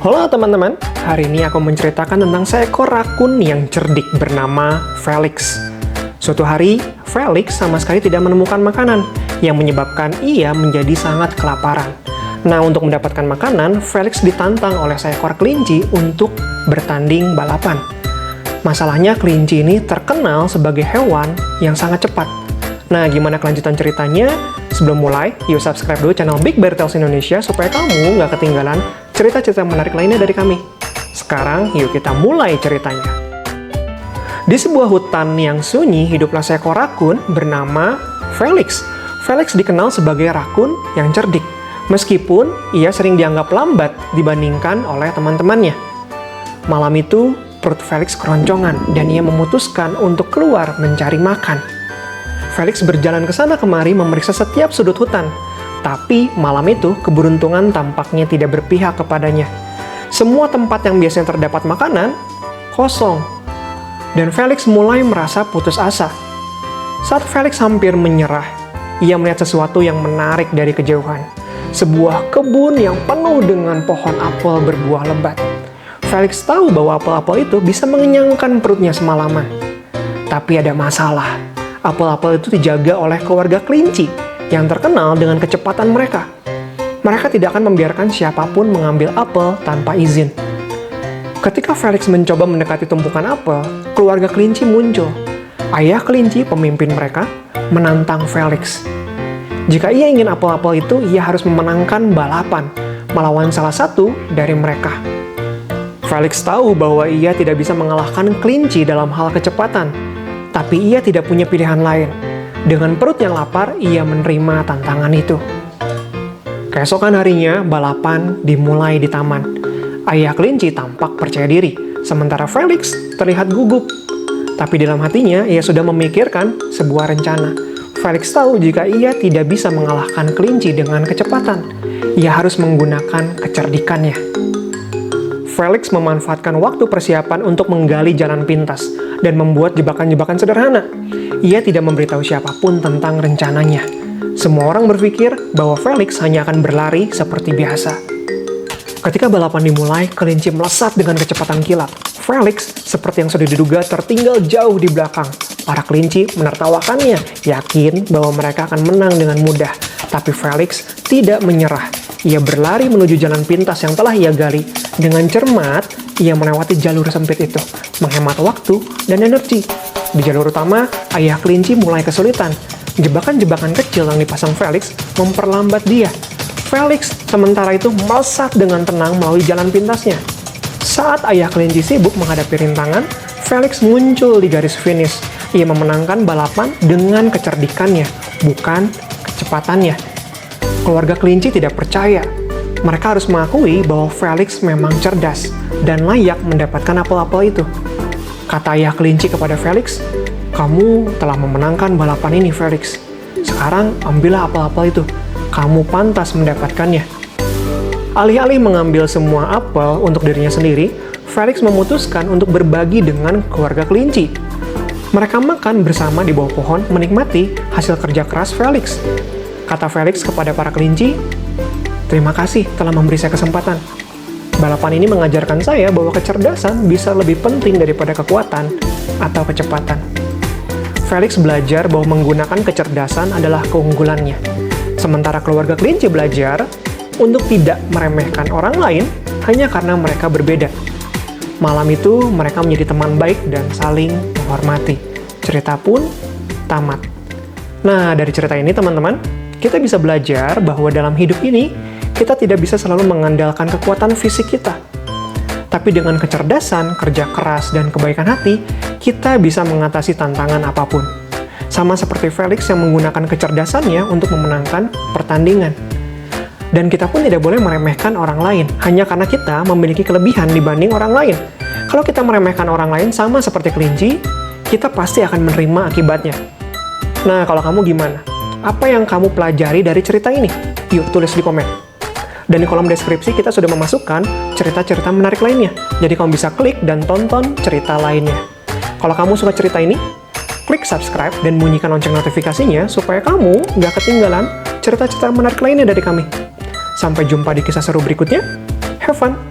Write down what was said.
Halo teman-teman, hari ini aku menceritakan tentang seekor rakun yang cerdik bernama Felix. Suatu hari, Felix sama sekali tidak menemukan makanan, yang menyebabkan ia menjadi sangat kelaparan. Nah, untuk mendapatkan makanan, Felix ditantang oleh seekor kelinci untuk bertanding balapan. Masalahnya, kelinci ini terkenal sebagai hewan yang sangat cepat. Nah, gimana kelanjutan ceritanya? Sebelum mulai, yuk subscribe dulu channel Big Bear Tales Indonesia supaya kamu nggak ketinggalan cerita-cerita menarik lainnya dari kami. Sekarang, yuk kita mulai ceritanya. Di sebuah hutan yang sunyi, hiduplah seekor rakun bernama Felix. Felix dikenal sebagai rakun yang cerdik, meskipun ia sering dianggap lambat dibandingkan oleh teman-temannya. Malam itu, perut Felix keroncongan dan ia memutuskan untuk keluar mencari makan. Felix berjalan ke sana kemari memeriksa setiap sudut hutan. Tapi malam itu keberuntungan tampaknya tidak berpihak kepadanya. Semua tempat yang biasanya terdapat makanan kosong. Dan Felix mulai merasa putus asa. Saat Felix hampir menyerah, ia melihat sesuatu yang menarik dari kejauhan. Sebuah kebun yang penuh dengan pohon apel berbuah lebat. Felix tahu bahwa apel-apel itu bisa mengenyangkan perutnya semalaman. Tapi ada masalah. Apel-apel itu dijaga oleh keluarga kelinci yang terkenal dengan kecepatan mereka. Mereka tidak akan membiarkan siapapun mengambil apel tanpa izin. Ketika Felix mencoba mendekati tumpukan apel, keluarga kelinci muncul. Ayah kelinci, pemimpin mereka, menantang Felix. Jika ia ingin apel-apel itu, ia harus memenangkan balapan, melawan salah satu dari mereka. Felix tahu bahwa ia tidak bisa mengalahkan kelinci dalam hal kecepatan, tapi ia tidak punya pilihan lain. Dengan perut yang lapar, ia menerima tantangan itu. Keesokan harinya, balapan dimulai di taman. Ayah kelinci tampak percaya diri, sementara Felix terlihat gugup. Tapi dalam hatinya, ia sudah memikirkan sebuah rencana. Felix tahu jika ia tidak bisa mengalahkan kelinci dengan kecepatan, ia harus menggunakan kecerdikannya. Felix memanfaatkan waktu persiapan untuk menggali jalan pintas dan membuat jebakan-jebakan sederhana. Ia tidak memberitahu siapapun tentang rencananya. Semua orang berpikir bahwa Felix hanya akan berlari seperti biasa. Ketika balapan dimulai, kelinci melesat dengan kecepatan kilat. Felix, seperti yang sudah diduga, tertinggal jauh di belakang. Para kelinci menertawakannya, yakin bahwa mereka akan menang dengan mudah. Tapi Felix tidak menyerah. Ia berlari menuju jalan pintas yang telah ia gali. Dengan cermat, ia melewati jalur sempit itu, menghemat waktu dan energi. Di jalur utama, ayah kelinci mulai kesulitan. Jebakan-jebakan kecil yang dipasang Felix memperlambat dia. Felix sementara itu melesat dengan tenang melalui jalan pintasnya. Saat ayah kelinci sibuk menghadapi rintangan, Felix muncul di garis finish. Ia memenangkan balapan dengan kecerdikannya, bukan kecepatannya. Keluarga kelinci tidak percaya. Mereka harus mengakui bahwa Felix memang cerdas dan layak mendapatkan apel-apel itu. Kata ayah kelinci kepada Felix, "Kamu telah memenangkan balapan ini, Felix. Sekarang ambillah apel-apel itu. Kamu pantas mendapatkannya." Alih-alih mengambil semua apel untuk dirinya sendiri, Felix memutuskan untuk berbagi dengan keluarga kelinci. Mereka makan bersama di bawah pohon, menikmati hasil kerja keras Felix. Kata Felix kepada para kelinci, "Terima kasih telah memberi saya kesempatan. Balapan ini mengajarkan saya bahwa kecerdasan bisa lebih penting daripada kekuatan atau kecepatan." Felix belajar bahwa menggunakan kecerdasan adalah keunggulannya. Sementara keluarga kelinci belajar untuk tidak meremehkan orang lain hanya karena mereka berbeda. Malam itu mereka menjadi teman baik dan saling menghormati. Cerita pun tamat. Nah, dari cerita ini teman-teman, kita bisa belajar bahwa dalam hidup ini kita tidak bisa selalu mengandalkan kekuatan fisik kita. Tapi dengan kecerdasan, kerja keras, dan kebaikan hati, kita bisa mengatasi tantangan apapun. Sama seperti Felix yang menggunakan kecerdasannya untuk memenangkan pertandingan. Dan kita pun tidak boleh meremehkan orang lain, hanya karena kita memiliki kelebihan dibanding orang lain. Kalau kita meremehkan orang lain sama seperti kelinci, kita pasti akan menerima akibatnya. Nah, kalau kamu gimana? Apa yang kamu pelajari dari cerita ini? Yuk, tulis di komen. Dan di kolom deskripsi kita sudah memasukkan cerita-cerita menarik lainnya. Jadi kamu bisa klik dan tonton cerita lainnya. Kalau kamu suka cerita ini, klik subscribe dan bunyikan lonceng notifikasinya supaya kamu nggak ketinggalan cerita-cerita menarik lainnya dari kami. Sampai jumpa di kisah seru berikutnya. Have fun!